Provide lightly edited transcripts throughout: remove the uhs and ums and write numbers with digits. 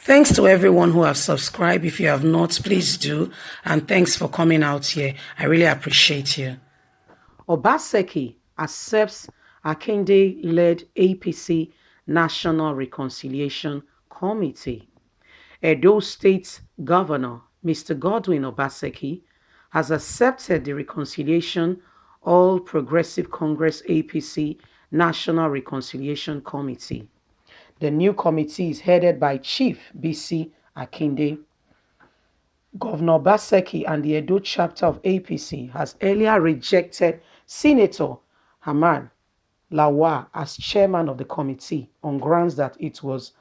Thanks to everyone who have subscribed. If you have not, please do. And thanks for coming out here. I really appreciate you. Obaseki accepts Akande-led APC National Reconciliation Committee. Edo State Governor Mr. Godwin Obaseki has accepted the Reconciliation All Progressive Congress APC National Reconciliation Committee. The new committee is headed by Chief B.C. Akande. Governor Obaseki and the Edo chapter of APC has earlier rejected Senator Hamad Lawal as chairman of the committee on grounds that it was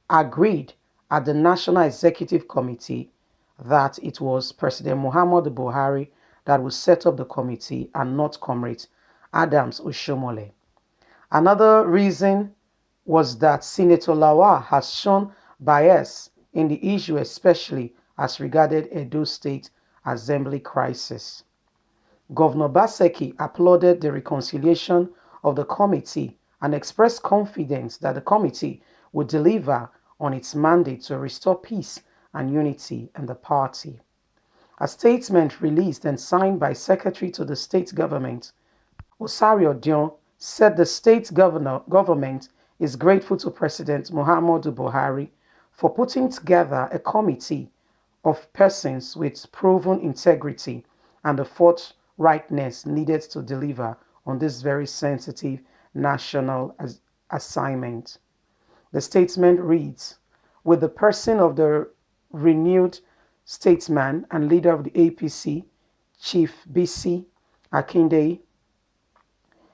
agreed at the National Executive Committee that it was President Muhammadu Buhari that would set up the committee and not Comrade Adams Oshomole. Another reason was that Senator Lawal has shown bias in the issue, especially as regarded Edo State Assembly crisis. Governor Obaseki applauded the reconciliation of the committee and expressed confidence that the committee would deliver on its mandate to restore peace and unity in the party. A statement released and signed by Secretary to the state government, Osario Dion, said the state government is grateful to President Muhammadu Buhari for putting together a committee of persons with proven integrity and the forthrightness needed to deliver on this very sensitive national assignment. The statement reads, with the person of the renewed statesman and leader of the APC, Chief B.C. Akande,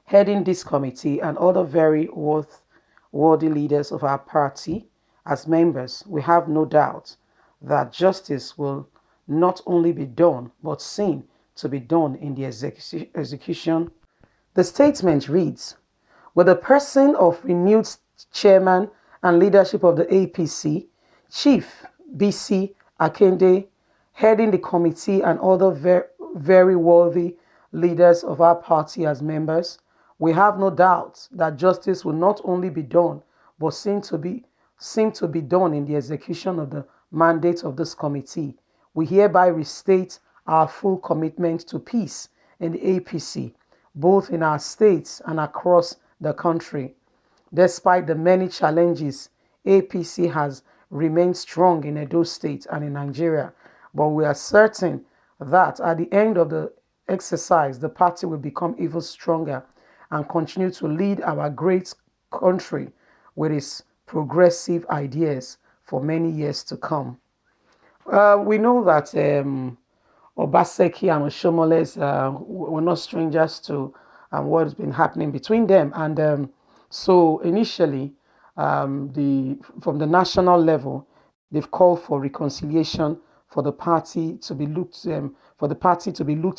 heading this committee and other very worthy leaders of our party as members, we have no doubt that justice will not only be done, but seen to be done in the execution. The statement reads, with the person of renewed chairman and leadership of the APC, Chief B.C. Akande, heading the committee and other very worthy leaders of our party as members, we have no doubt that justice will not only be done, but seem to be done in the execution of the mandate of this committee. We hereby restate our full commitment to peace in the APC, both in our states and across the country. Despite the many challenges, APC has remained strong in Edo State and in Nigeria, but we are certain that at the end of the exercise, the party will become even stronger and continue to lead our great country with its progressive ideas for many years to come. We know that Obaseki and Oshomoles were not strangers to what has been happening between them. And so initially, from the national level, they've called for reconciliation for the party to be looked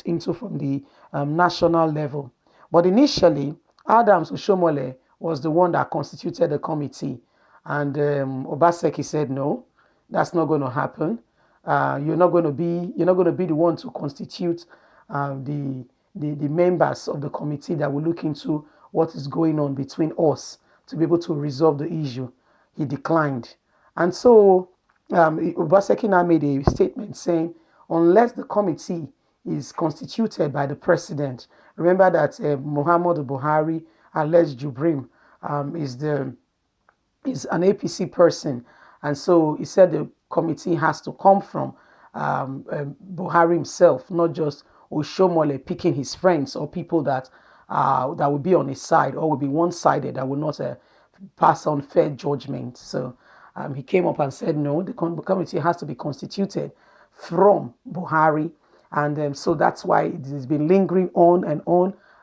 into from the national level. But initially, Adams Oshomole was the one that constituted the committee, and Obaseki said, "No, that's not going to happen. You're not going to be the one to constitute the members of the committee that will look into what is going on between us to be able to resolve the issue." He declined, and so Obaseki now made a statement saying, unless the committee is constituted by the president. Remember that Muhammadu Buhari, alleged Jubrim, is an APC person, and so he said the committee has to come from Buhari himself, not just Oshomole picking his friends or people that will be on his side or will be one-sided, that will not pass on fair judgment. So he came up and said, no, the committee has to be constituted from Buhari. And so that's why it has been lingering on,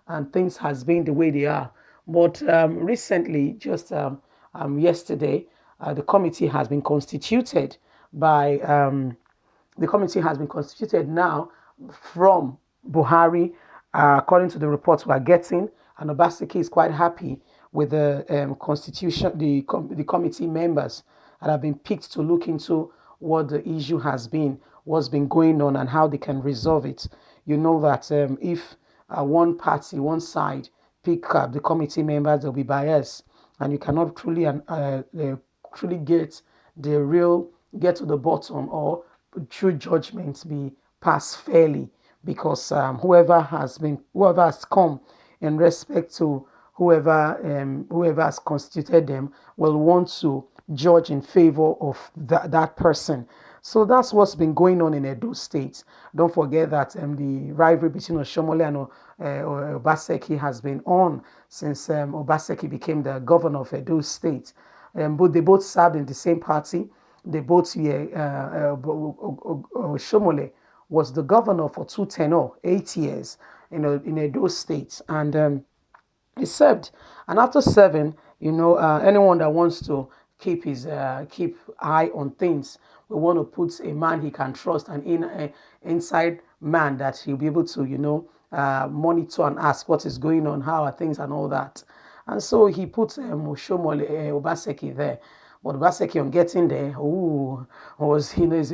and things has been the way they are. But recently, just yesterday, the committee has been constituted now from Buhari, according to the reports we are getting. And Obaseki is quite happy with the constitution, the committee members that have been picked to look into what the issue has been, what's been going on, and how they can resolve it. You know that if one party, one side, pick up the committee members, they'll be biased, and you cannot truly get the real get to the bottom, or true judgment be passed fairly, because whoever has come in respect to whoever has constituted them will want to judge in favor of that person. So that's what's been going on in Edo State. Don't forget that the rivalry between Oshomole and Obaseki has been on since Obaseki became the governor of Edo State. But they both served in the same party. They both were, Oshomole was the governor for two tenure, 8 years in Edo State. And he served, and after serving, anyone that wants to keep eye on things, we want to put a man he can trust, an inside man that he'll be able to monitor and ask what is going on, how are things, and all that. And so he put Obaseki there. But Obaseki, on getting there,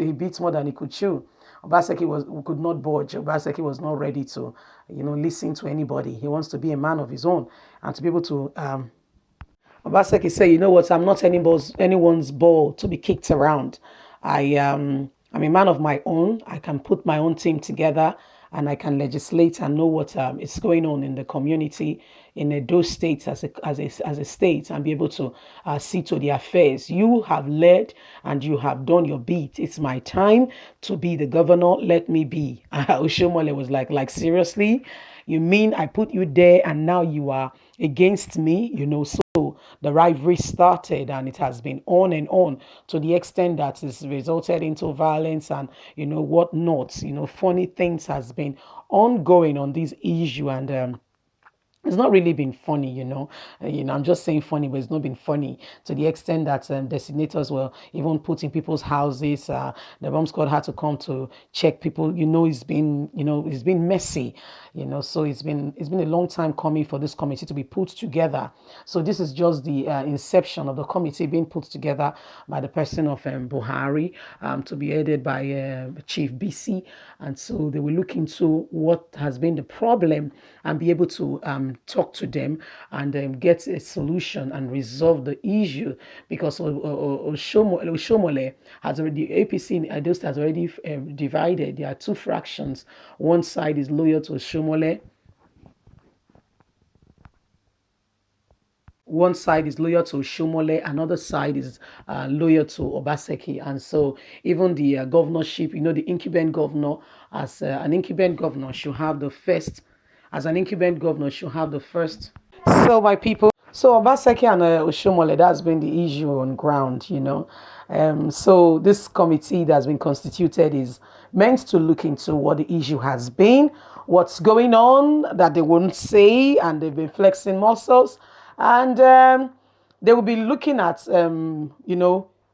he beat more than he could chew. Obaseki could not budge. Obaseki was not ready to, listen to anybody. He wants to be a man of his own and to be able to. Obaseki said, "You know what? I'm not anyone's ball to be kicked around. I'm a man of my own. I can put my own team together, and I can legislate and know what is going on in the community, in those states as a state, and be able to see to the affairs. You have led and you have done your bit. It's my time to be the governor. Let me be." Oshomole was like seriously, you mean I put you there and now you are against me? So the rivalry started, and it has been on and on to the extent that it's resulted into violence and whatnot. Funny things has been ongoing on this issue, and it's not really been funny, I'm just saying funny, but it's not been funny to the extent that designators were even put in people's houses. The bomb squad had to come to check people. It's been messy. So it's been a long time coming for this committee to be put together. So this is just the inception of the committee being put together by the person of Buhari, to be headed by Chief BC, and so they will look into what has been the problem and be able to talk to them and get a solution and resolve the issue, because Oshomole has already, APC in Edo State has already divided. There are two fractions. One side is loyal to Oshomole. One side is loyal to Shomole, another side is loyal to Obaseki. And so even the governorship, the incumbent governor, as an incumbent governor should have the first, So my people, so Obaseki and Oshomole, that's been the issue on ground, So this committee that's been constituted is meant to look into what the issue has been, what's going on that they won't say, and they've been flexing muscles, and they will be looking at,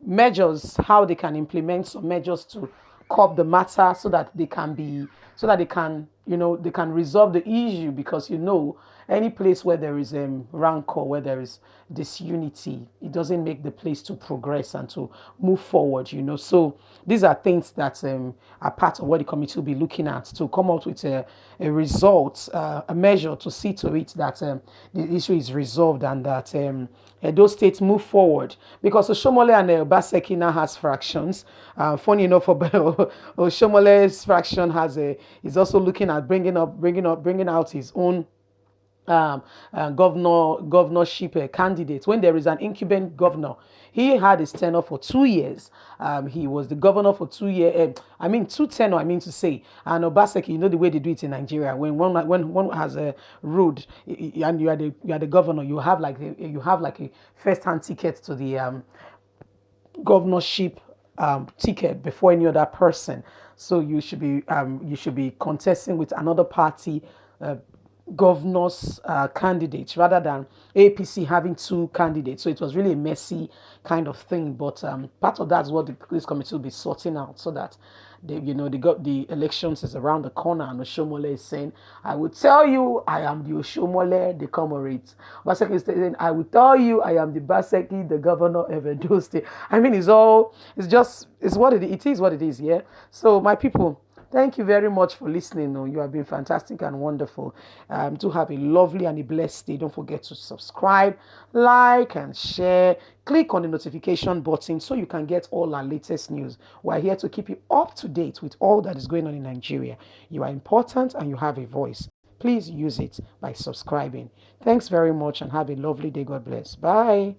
measures, how they can implement some measures to curb the matter, so that they can, they can resolve the issue, because any place where there is rancor, where there is disunity, it doesn't make the place to progress and to move forward. So these are things that are part of what the committee will be looking at to come out with a result, a measure to see to it that the issue is resolved, and that those states move forward, because Oshomole and Obaseki now has fractions. Funny enough, Oshomole's fraction is also looking at bringing out his own governorship candidate. When there is an incumbent governor, he had his tenure for 2 years. He was the governor for 2 years. Two tenure. I mean to say, and Obaseki, the way they do it in Nigeria. When one has a ruled, and you are the governor, you have like a first-hand ticket to the governorship ticket before any other person. So you should be contesting with another party governor's candidates, rather than APC having two candidates. So it was really a messy kind of thing. But part of that is what this committee will be sorting out, so that they got the elections is around the corner, and Oshomole is saying, "I will tell you, I am the Oshomole, the comrades." Baseki is saying, "I will tell you, I am the Baseki, the governor of Edo State." It's what it is. Yeah. So my people, Thank you very much for listening. Oh, you have been fantastic and wonderful. Do have a lovely and a blessed day. Don't forget to subscribe, like, and share. Click on the notification button so you can get all our latest news. We're here to keep you up to date with all that is going on in Nigeria. You are important and you have a voice. Please use it by subscribing. Thanks very much and have a lovely day. God bless. Bye.